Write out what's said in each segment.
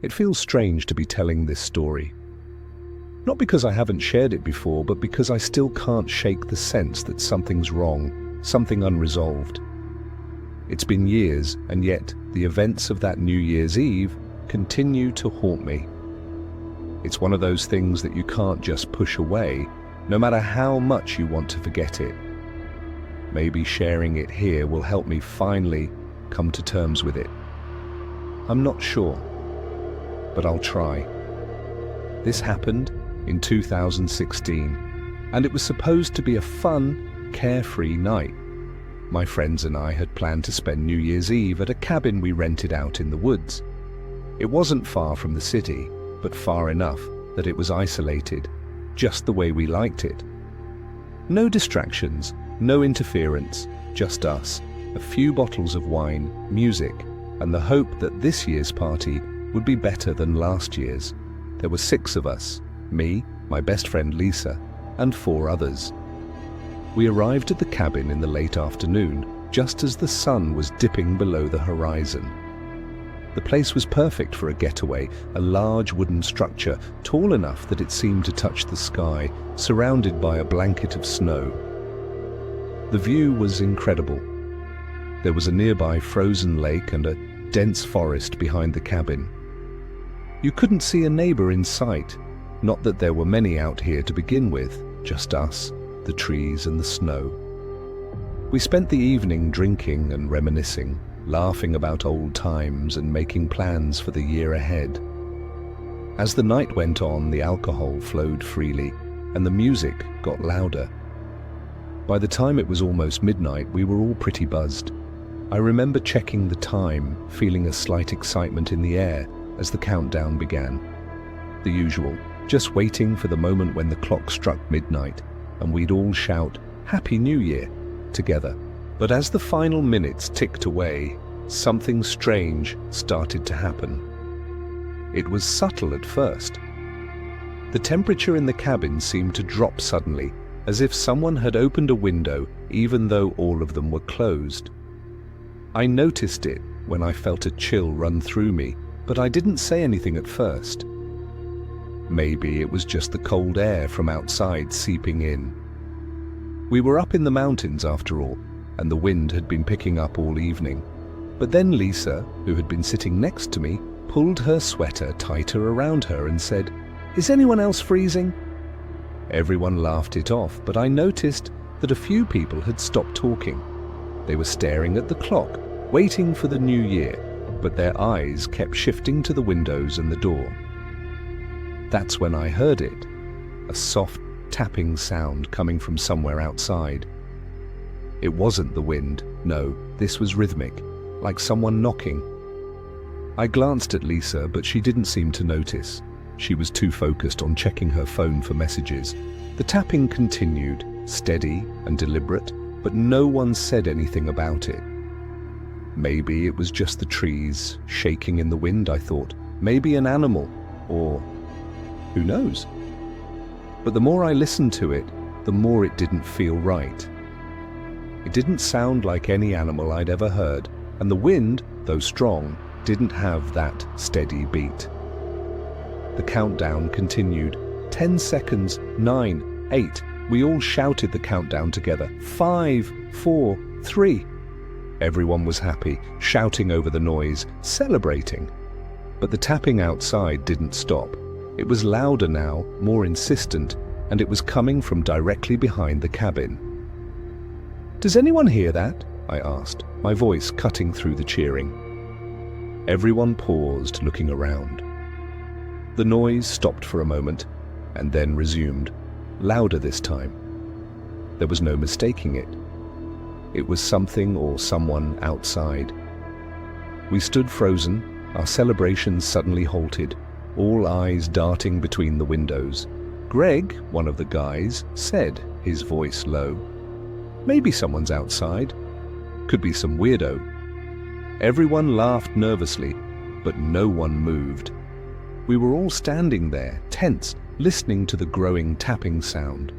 It feels strange to be telling this story. Not because I haven't shared it before, but because I still can't shake the sense that something's wrong, something unresolved. It's been years, and yet the events of that New Year's Eve continue to haunt me. It's one of those things that you can't just push away, no matter how much you want to forget it. Maybe sharing it here will help me finally come to terms with it. I'm not sure, but I'll try. This happened in 2016, and it was supposed to be a fun, carefree night. My friends and I had planned to spend New Year's Eve at a cabin we rented out in the woods. It wasn't far from the city, but far enough that it was isolated, just the way we liked it. No distractions, no interference, just us, a few bottles of wine, music, and the hope that this year's party would be better than last year's. There were 6 of us, me, my best friend Lisa, and 4 others. We arrived at the cabin in the late afternoon, just as the sun was dipping below the horizon. The place was perfect for a getaway, a large wooden structure, tall enough that it seemed to touch the sky, surrounded by a blanket of snow. The view was incredible. There was a nearby frozen lake and a dense forest behind the cabin. You couldn't see a neighbor in sight, not that there were many out here to begin with, just us, the trees and the snow. We spent the evening drinking and reminiscing, laughing about old times and making plans for the year ahead. As the night went on, the alcohol flowed freely and the music got louder. By the time it was almost midnight, we were all pretty buzzed. I remember checking the time, feeling a slight excitement in the air as the countdown began. The usual, just waiting for the moment when the clock struck midnight and we'd all shout, "Happy New Year," together. But as the final minutes ticked away, something strange started to happen. It was subtle at first. The temperature in the cabin seemed to drop suddenly, as if someone had opened a window even though all of them were closed. I noticed it when I felt a chill run through me, but I didn't say anything at first. Maybe it was just the cold air from outside seeping in. We were up in the mountains after all, and the wind had been picking up all evening. But then Lisa, who had been sitting next to me, pulled her sweater tighter around her and said, "Is anyone else freezing?" Everyone laughed it off, but I noticed that a few people had stopped talking. They were staring at the clock, waiting for the new year, but their eyes kept shifting to the windows and the door. That's when I heard it, a soft tapping sound coming from somewhere outside. It wasn't the wind, no, this was rhythmic, like someone knocking. I glanced at Lisa, but she didn't seem to notice. She was too focused on checking her phone for messages. The tapping continued, steady and deliberate, but no one said anything about it. Maybe it was just the trees shaking in the wind, I thought. Maybe an animal, or who knows? But the more I listened to it, the more it didn't feel right. It didn't sound like any animal I'd ever heard, and the wind, though strong, didn't have that steady beat. The countdown continued. 10 seconds, 9, 8. We all shouted the countdown together. 5, 4, 3. Everyone was happy, shouting over the noise, celebrating. But the tapping outside didn't stop. It was louder now, more insistent, and it was coming from directly behind the cabin. "Does anyone hear that?" I asked, my voice cutting through the cheering. Everyone paused, looking around. The noise stopped for a moment, and then resumed, louder this time. There was no mistaking it. It was something or someone outside. We stood frozen, our celebrations suddenly halted, all eyes darting between the windows. Greg, one of the guys, said, his voice low, "Maybe someone's outside. Could be some weirdo." Everyone laughed nervously, but no one moved. We were all standing there, tense, listening to the growing tapping sound.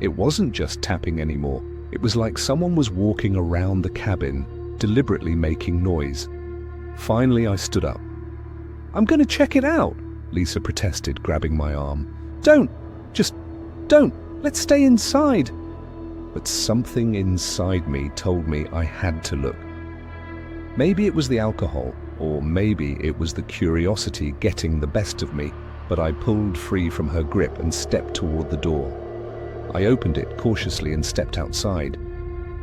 It wasn't just tapping anymore. It was like someone was walking around the cabin, deliberately making noise. Finally, I stood up. I'm going to check it out, Lisa protested, grabbing my arm. Don't! Just don't! Let's stay inside! But something inside me told me I had to look. Maybe it was the alcohol, or maybe it was the curiosity getting the best of me, but I pulled free from her grip and stepped toward the door. I opened it cautiously and stepped outside.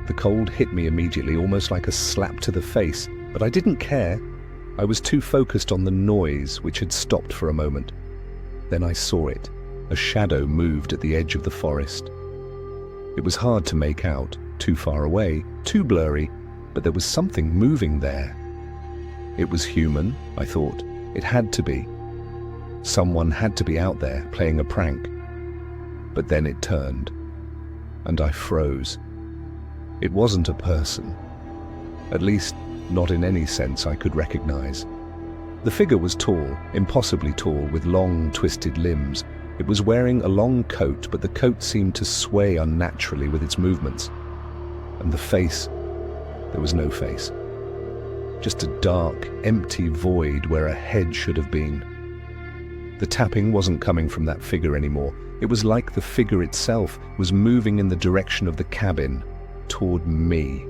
The cold hit me immediately, almost like a slap to the face, but I didn't care. I was too focused on the noise, which had stopped for a moment. Then I saw it. A shadow moved at the edge of the forest. It was hard to make out, too far away, too blurry, but there was something moving there. It was human, I thought. It had to be. Someone had to be out there playing a prank. But then it turned, and I froze. It wasn't a person. At least, not in any sense I could recognize. The figure was tall, impossibly tall, with long, twisted limbs. It was wearing a long coat, but the coat seemed to sway unnaturally with its movements. And the face, there was no face. Just a dark, empty void where a head should have been. The tapping wasn't coming from that figure anymore. It was like the figure itself was moving in the direction of the cabin, toward me.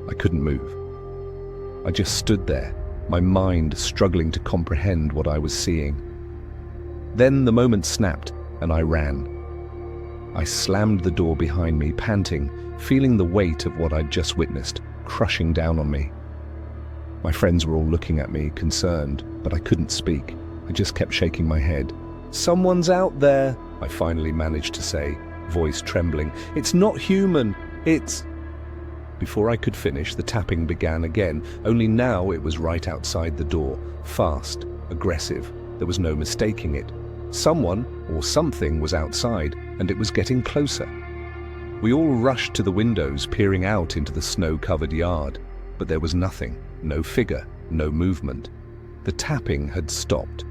I couldn't move. I just stood there, my mind struggling to comprehend what I was seeing. Then the moment snapped, and I ran. I slammed the door behind me, panting, feeling the weight of what I'd just witnessed, crushing down on me. My friends were all looking at me, concerned, but I couldn't speak. I just kept shaking my head. "Someone's out there," I finally managed to say, voice trembling. "It's not human, it's..." Before I could finish, the tapping began again, only now it was right outside the door, fast, aggressive. There was no mistaking it. Someone or something was outside, and it was getting closer. We all rushed to the windows, peering out into the snow-covered yard, but there was nothing, no figure, no movement. The tapping had stopped.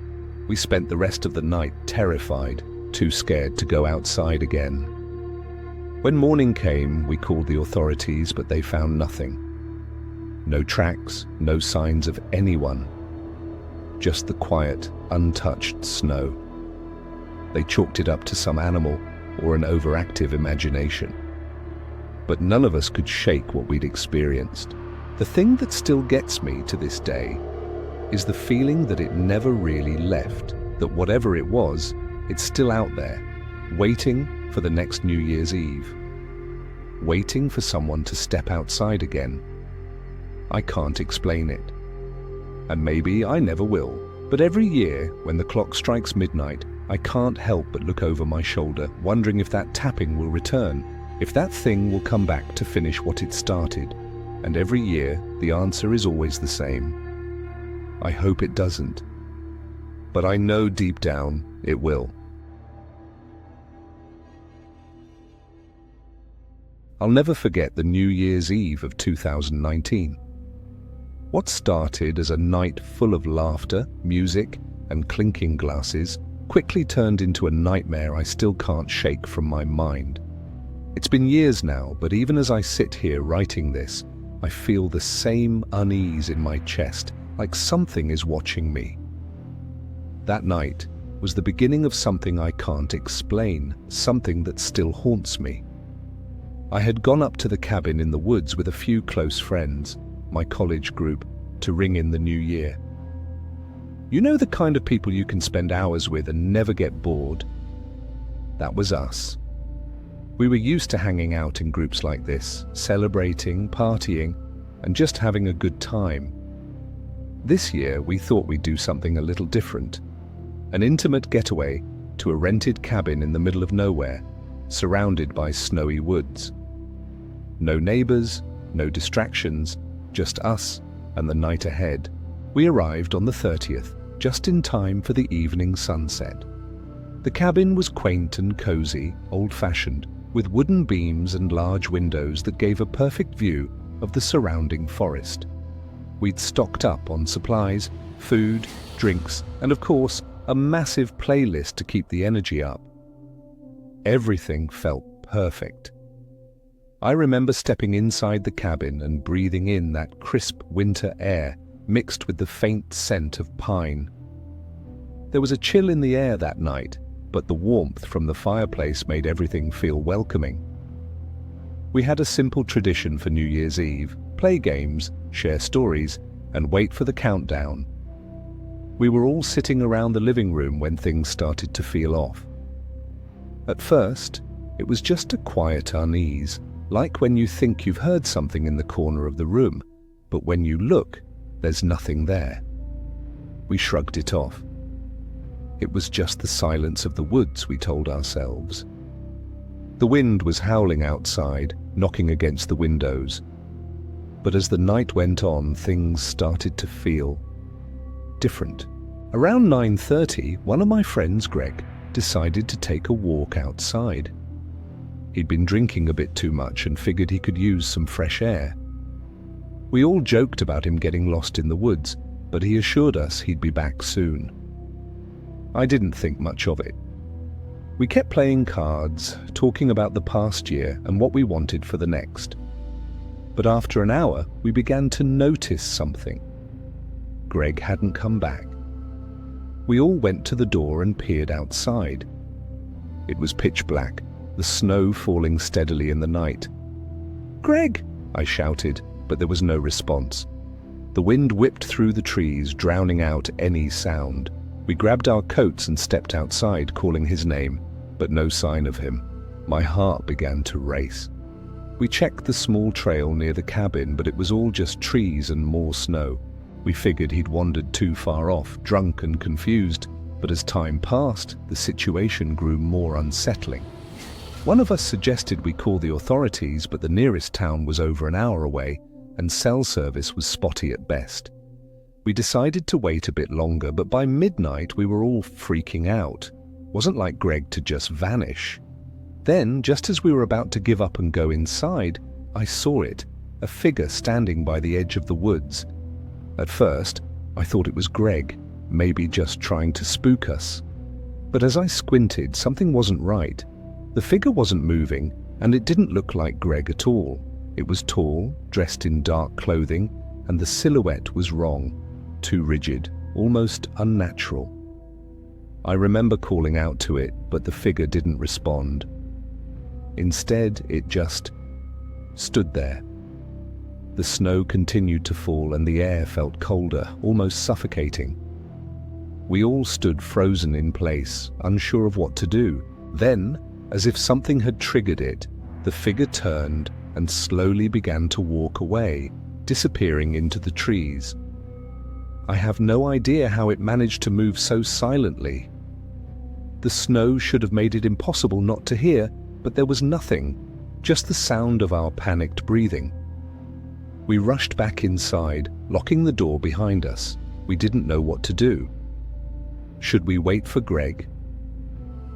We spent the rest of the night terrified, too scared to go outside again. When morning came, we called the authorities, but they found nothing. No tracks, no signs of anyone. Just the quiet, untouched snow. They chalked it up to some animal or an overactive imagination. But none of us could shake what we'd experienced. The thing that still gets me to this day is the feeling that it never really left, that whatever it was, it's still out there, waiting for the next New Year's Eve. Waiting for someone to step outside again. I can't explain it. And maybe I never will. But every year, when the clock strikes midnight, I can't help but look over my shoulder, wondering if that tapping will return, if that thing will come back to finish what it started. And every year, the answer is always the same. I hope it doesn't. But I know deep down it will. I'll never forget the New Year's Eve of 2019. What started as a night full of laughter, music, and clinking glasses quickly turned into a nightmare I still can't shake from my mind. It's been years now, but even as I sit here writing this, I feel the same unease in my chest, like something is watching me. That night was the beginning of something I can't explain, something that still haunts me. I had gone up to the cabin in the woods with a few close friends, my college group, to ring in the new year. You know the kind of people you can spend hours with and never get bored? That was us. We were used to hanging out in groups like this, celebrating, partying, and just having a good time. This year, we thought we'd do something a little different. An intimate getaway to a rented cabin in the middle of nowhere, surrounded by snowy woods. No neighbors, no distractions, just us and the night ahead. We arrived on the 30th, just in time for the evening sunset. The cabin was quaint and cozy, old-fashioned, with wooden beams and large windows that gave a perfect view of the surrounding forest. We'd stocked up on supplies, food, drinks, and of course, a massive playlist to keep the energy up. Everything felt perfect. I remember stepping inside the cabin and breathing in that crisp winter air, mixed with the faint scent of pine. There was a chill in the air that night, but the warmth from the fireplace made everything feel welcoming. We had a simple tradition for New Year's Eve: play games, share stories, and wait for the countdown. We were all sitting around the living room when things started to feel off. At first, it was just a quiet unease, like when you think you've heard something in the corner of the room, but when you look, there's nothing there. We shrugged it off. It was just the silence of the woods, we told ourselves. The wind was howling outside, knocking against the windows. But as the night went on, things started to feel different. Around 9:30, one of my friends, Greg, decided to take a walk outside. He'd been drinking a bit too much and figured he could use some fresh air. We all joked about him getting lost in the woods, but he assured us he'd be back soon. I didn't think much of it. We kept playing cards, talking about the past year and what we wanted for the next. But after an hour, we began to notice something. Greg hadn't come back. We all went to the door and peered outside. It was pitch black, the snow falling steadily in the night. "Greg!" I shouted, but there was no response. The wind whipped through the trees, drowning out any sound. We grabbed our coats and stepped outside, calling his name, but no sign of him. My heart began to race. We checked the small trail near the cabin, but it was all just trees and more snow. We figured he'd wandered too far off, drunk and confused, but as time passed, the situation grew more unsettling. One of us suggested we call the authorities, but the nearest town was over an hour away, and cell service was spotty at best. We decided to wait a bit longer, but by midnight we were all freaking out. Wasn't like Greg to just vanish. Then, just as we were about to give up and go inside, I saw it, a figure standing by the edge of the woods. At first, I thought it was Greg, maybe just trying to spook us. But as I squinted, something wasn't right. The figure wasn't moving, and it didn't look like Greg at all. It was tall, dressed in dark clothing, and the silhouette was wrong, too rigid, almost unnatural. I remember calling out to it, but the figure didn't respond. Instead, it just stood there. The snow continued to fall and the air felt colder, almost suffocating. We all stood frozen in place, unsure of what to do. Then, as if something had triggered it, the figure turned and slowly began to walk away, disappearing into the trees. I have no idea how it managed to move so silently. The snow should have made it impossible not to hear, but there was nothing, just the sound of our panicked breathing. We rushed back inside, locking the door behind us. We didn't know what to do. Should we wait for Greg?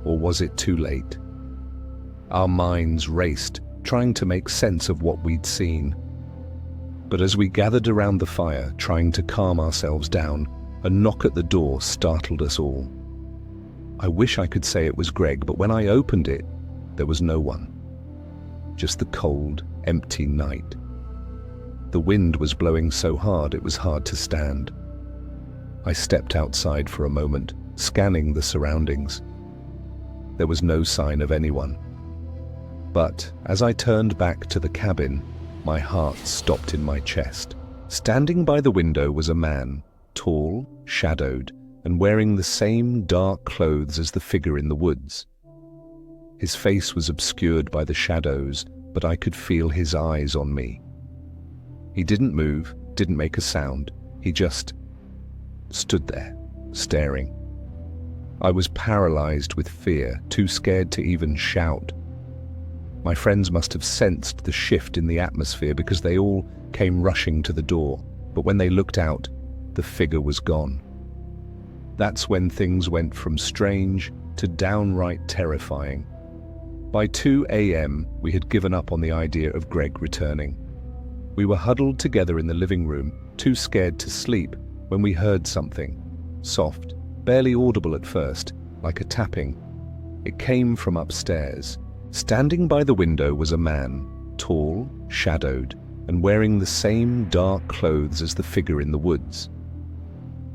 Or was it too late? Our minds raced, trying to make sense of what we'd seen. But as we gathered around the fire, trying to calm ourselves down, a knock at the door startled us all. I wish I could say it was Greg, but when I opened it, there was no one. Just the cold, empty night. The wind was blowing so hard it was hard to stand. I stepped outside for a moment, scanning the surroundings. There was no sign of anyone. But as I turned back to the cabin, my heart stopped in my chest. Standing by the window was a man, tall, shadowed, and wearing the same dark clothes as the figure in the woods. His face was obscured by the shadows, but I could feel his eyes on me. He didn't move, didn't make a sound. He just stood there, staring. I was paralyzed with fear, too scared to even shout. My friends must have sensed the shift in the atmosphere because they all came rushing to the door, but when they looked out, the figure was gone. That's when things went from strange to downright terrifying. By 2 a.m., we had given up on the idea of Greg returning. We were huddled together in the living room, too scared to sleep, when we heard something, soft, barely audible at first, like a tapping. It came from upstairs. Standing by the window was a man, tall, shadowed, and wearing the same dark clothes as the figure in the woods.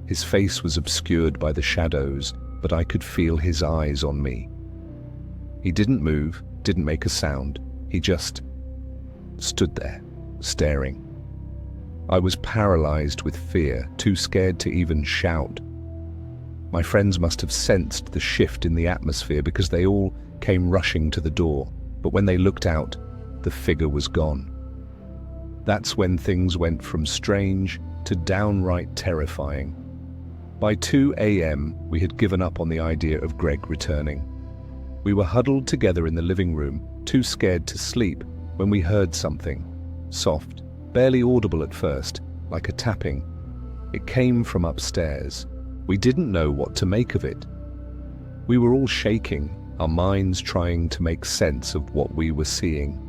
His face was obscured by the shadows, but I could feel his eyes on me. He didn't move, didn't make a sound. He just stood there, staring. I was paralyzed with fear, too scared to even shout. My friends must have sensed the shift in the atmosphere because they all came rushing to the door, but when they looked out, the figure was gone. That's when things went from strange to downright terrifying. By 2 a.m., we had given up on the idea of Greg returning. We were huddled together in the living room, too scared to sleep, when we heard something, soft, barely audible at first, like a tapping. It came from upstairs. We didn't know what to make of it. We were all shaking, our minds trying to make sense of what we were seeing.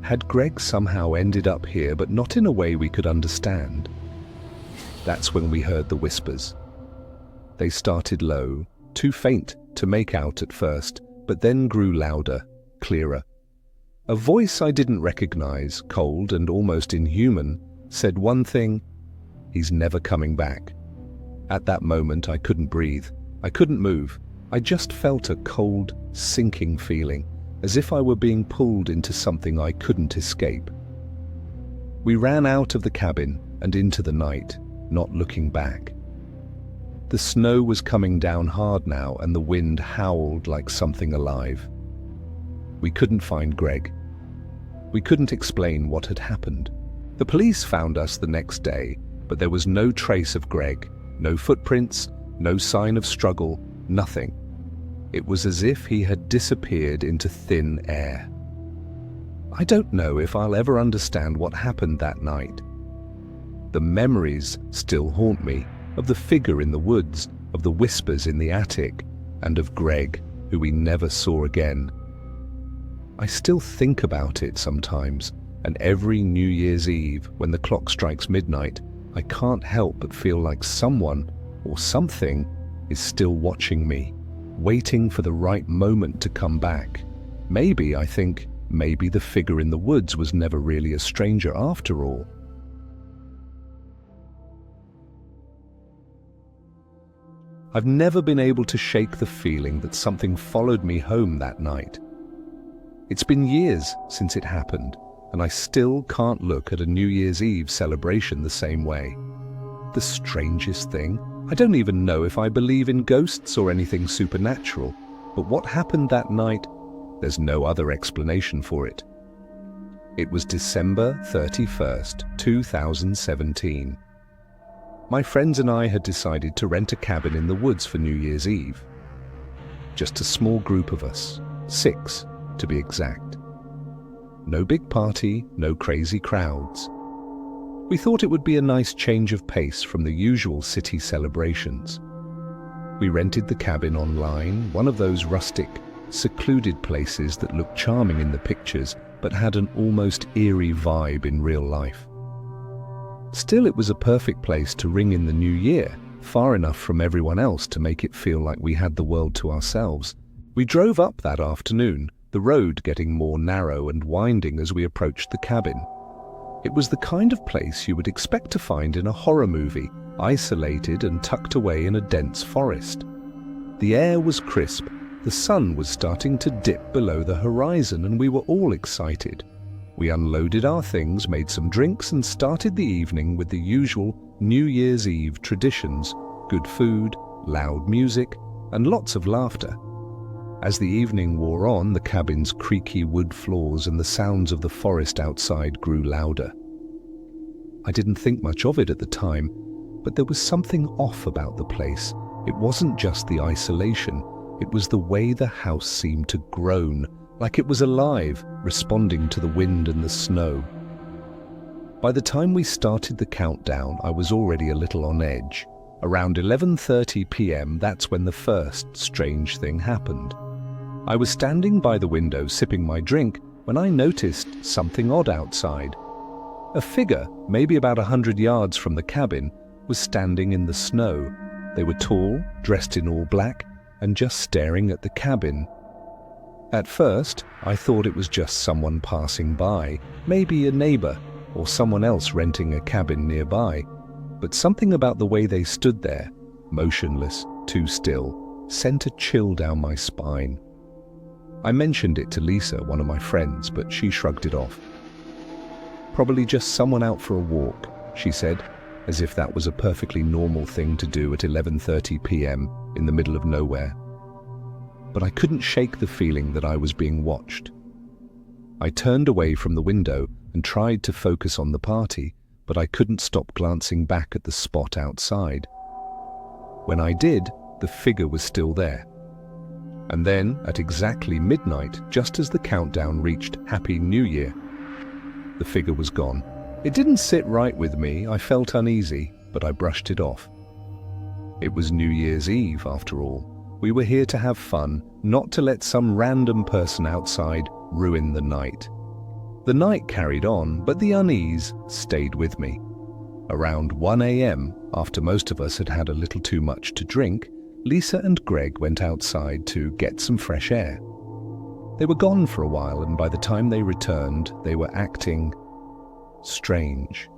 Had Greg somehow ended up here, but not in a way we could understand? That's when we heard the whispers. They started low, too faint to make out at first, but then grew louder, clearer. A voice I didn't recognize, cold and almost inhuman, said one thing: "He's never coming back." At that moment, I couldn't breathe. I couldn't move. I just felt a cold, sinking feeling, as if I were being pulled into something I couldn't escape. We ran out of the cabin and into the night, not looking back. The snow was coming down hard now, and the wind howled like something alive. We couldn't find Greg. We couldn't explain what had happened. The police found us the next day, but there was no trace of Greg, no footprints, no sign of struggle, nothing. It was as if he had disappeared into thin air. I don't know if I'll ever understand what happened that night. The memories still haunt me, of the figure in the woods, of the whispers in the attic, and of Greg, who we never saw again. I still think about it sometimes, and every New Year's Eve, when the clock strikes midnight, I can't help but feel like someone or something is still watching me, waiting for the right moment to come back. Maybe, I think, maybe the figure in the woods was never really a stranger after all. I've never been able to shake the feeling that something followed me home that night. It's been years since it happened, and I still can't look at a New Year's Eve celebration the same way. The strangest thing, I don't even know if I believe in ghosts or anything supernatural, but what happened that night, there's no other explanation for it. It was December 31st, 2017. My friends and I had decided to rent a cabin in the woods for New Year's Eve. Just a small group of us, 6 to be exact. No big party, no crazy crowds. We thought it would be a nice change of pace from the usual city celebrations. We rented the cabin online, one of those rustic, secluded places that looked charming in the pictures but had an almost eerie vibe in real life. Still, it was a perfect place to ring in the new year, far enough from everyone else to make it feel like we had the world to ourselves. We drove up that afternoon, the road getting more narrow and winding as we approached the cabin. It was the kind of place you would expect to find in a horror movie, isolated and tucked away in a dense forest. The air was crisp, the sun was starting to dip below the horizon, and we were all excited. We unloaded our things, made some drinks, and started the evening with the usual New Year's Eve traditions: good food, loud music, and lots of laughter. As the evening wore on, the cabin's creaky wood floors and the sounds of the forest outside grew louder. I didn't think much of it at the time, but there was something off about the place. It wasn't just the isolation, it was the way the house seemed to groan, like it was alive, responding to the wind and the snow. By the time we started the countdown, I was already a little on edge. Around 11:30 p.m., that's when the first strange thing happened. I was standing by the window sipping my drink when I noticed something odd outside. A figure, maybe about 100 yards from the cabin, was standing in the snow. They were tall, dressed in all black, and just staring at the cabin. At first, I thought it was just someone passing by, maybe a neighbor or someone else renting a cabin nearby. But something about the way they stood there, motionless, too still, sent a chill down my spine. I mentioned it to Lisa, one of my friends, but she shrugged it off. "Probably just someone out for a walk," she said, as if that was a perfectly normal thing to do at 11:30 p.m. in the middle of nowhere. But I couldn't shake the feeling that I was being watched. I turned away from the window and tried to focus on the party, but I couldn't stop glancing back at the spot outside. When I did, the figure was still there. And then, at exactly midnight, just as the countdown reached Happy New Year, the figure was gone. It didn't sit right with me. I felt uneasy, but I brushed it off. It was New Year's Eve, after all. We were here to have fun, not to let some random person outside ruin the night. The night carried on, but the unease stayed with me. Around 1 a.m., after most of us had had a little too much to drink, Lisa and Greg went outside to get some fresh air. They were gone for a while, and by the time they returned, they were acting strange.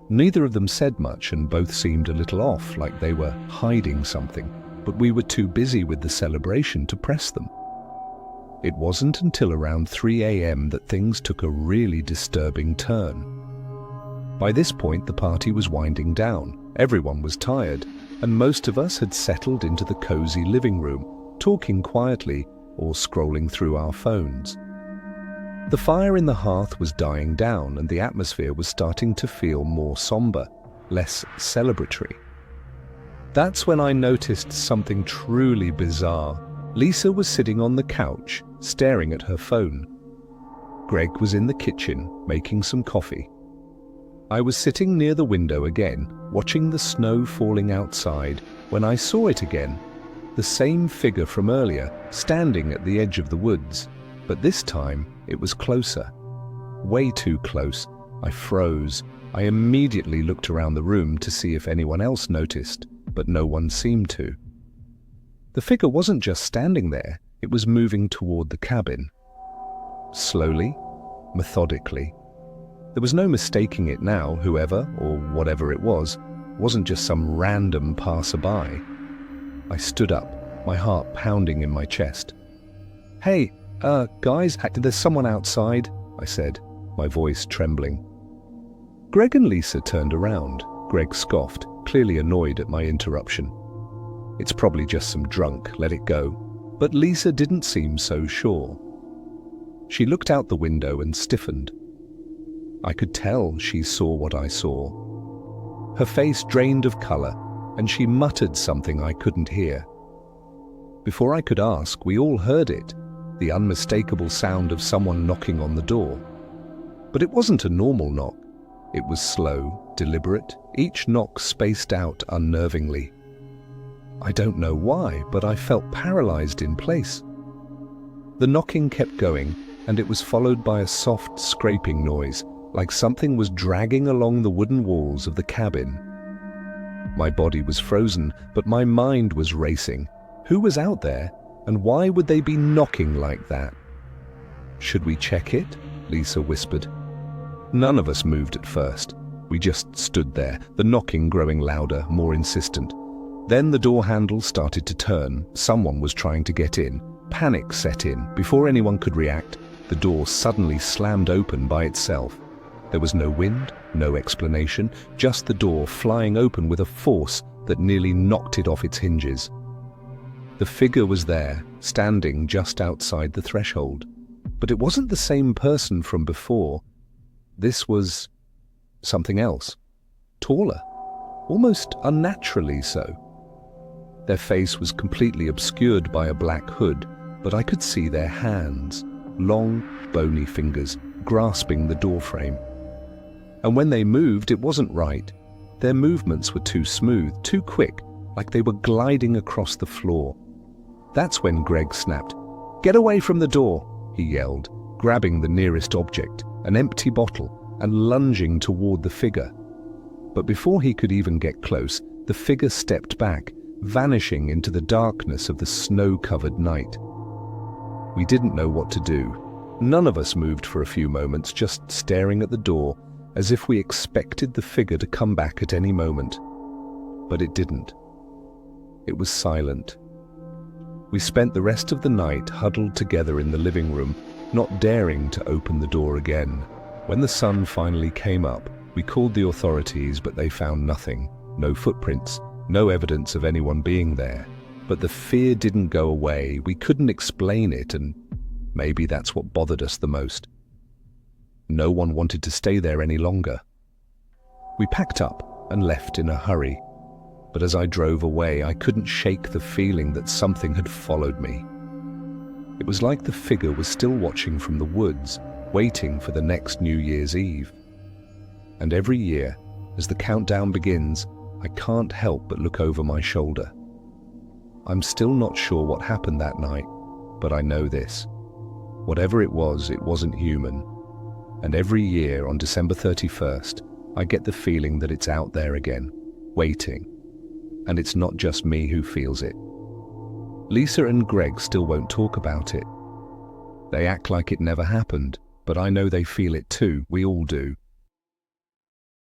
Neither of them said much, and both seemed a little off, like they were hiding something, but we were too busy with the celebration to press them. It wasn't until around 3 a.m. that things took a really disturbing turn. By this point, the party was winding down. Everyone was tired, and most of us had settled into the cozy living room, talking quietly or scrolling through our phones. The fire in the hearth was dying down, and the atmosphere was starting to feel more somber, less celebratory. That's when I noticed something truly bizarre. Lisa was sitting on the couch, staring at her phone. Greg was in the kitchen, making some coffee. I was sitting near the window again, watching the snow falling outside, when I saw it again. The same figure from earlier, standing at the edge of the woods. But this time, it was closer. Way too close. I froze. I immediately looked around the room to see if anyone else noticed, but no one seemed to. The figure wasn't just standing there, it was moving toward the cabin. Slowly, methodically. There was no mistaking it now. Whoever, or whatever it was, wasn't just some random passerby. I stood up, my heart pounding in my chest. "Hey, guys, there's someone outside," I said, my voice trembling. Greg and Lisa turned around. Greg scoffed, clearly annoyed at my interruption. "It's probably just some drunk, let it go." But Lisa didn't seem so sure. She looked out the window and stiffened. I could tell she saw what I saw. Her face drained of color, and she muttered something I couldn't hear. Before I could ask, we all heard it, the unmistakable sound of someone knocking on the door. But it wasn't a normal knock. It was slow, deliberate, each knock spaced out unnervingly. I don't know why, but I felt paralyzed in place. The knocking kept going, and it was followed by a soft scraping noise, like something was dragging along the wooden walls of the cabin. My body was frozen, but my mind was racing. Who was out there, and why would they be knocking like that? "Should we check it?" Lisa whispered. None of us moved at first. We just stood there, the knocking growing louder, more insistent. Then the door handle started to turn. Someone was trying to get in. Panic set in. Before anyone could react, the door suddenly slammed open by itself. There was no wind, no explanation, just the door flying open with a force that nearly knocked it off its hinges. The figure was there, standing just outside the threshold. But it wasn't the same person from before. This was something else. Taller, almost unnaturally so. Their face was completely obscured by a black hood, but I could see their hands, long, bony fingers, grasping the doorframe. And when they moved, it wasn't right. Their movements were too smooth, too quick, like they were gliding across the floor. That's when Greg snapped. "Get away from the door," he yelled, grabbing the nearest object, an empty bottle, and lunging toward the figure. But before he could even get close, the figure stepped back, vanishing into the darkness of the snow-covered night. We didn't know what to do. None of us moved for a few moments, just staring at the door, as if we expected the figure to come back at any moment. But it didn't. It was silent. We spent the rest of the night huddled together in the living room, not daring to open the door again. When the sun finally came up, we called the authorities, but they found nothing. No footprints, no evidence of anyone being there. But the fear didn't go away. We couldn't explain it, and maybe that's what bothered us the most. No one wanted to stay there any longer. We packed up and left in a hurry. But as I drove away, I couldn't shake the feeling that something had followed me. It was like the figure was still watching from the woods, waiting for the next New Year's Eve. And every year, as the countdown begins, I can't help but look over my shoulder. I'm still not sure what happened that night, but I know this. Whatever it wasn't human. And every year on December 31st, I get the feeling that it's out there again, waiting. And it's not just me who feels it. Lisa and Greg still won't talk about it. They act like it never happened, but I know they feel it too. We all do.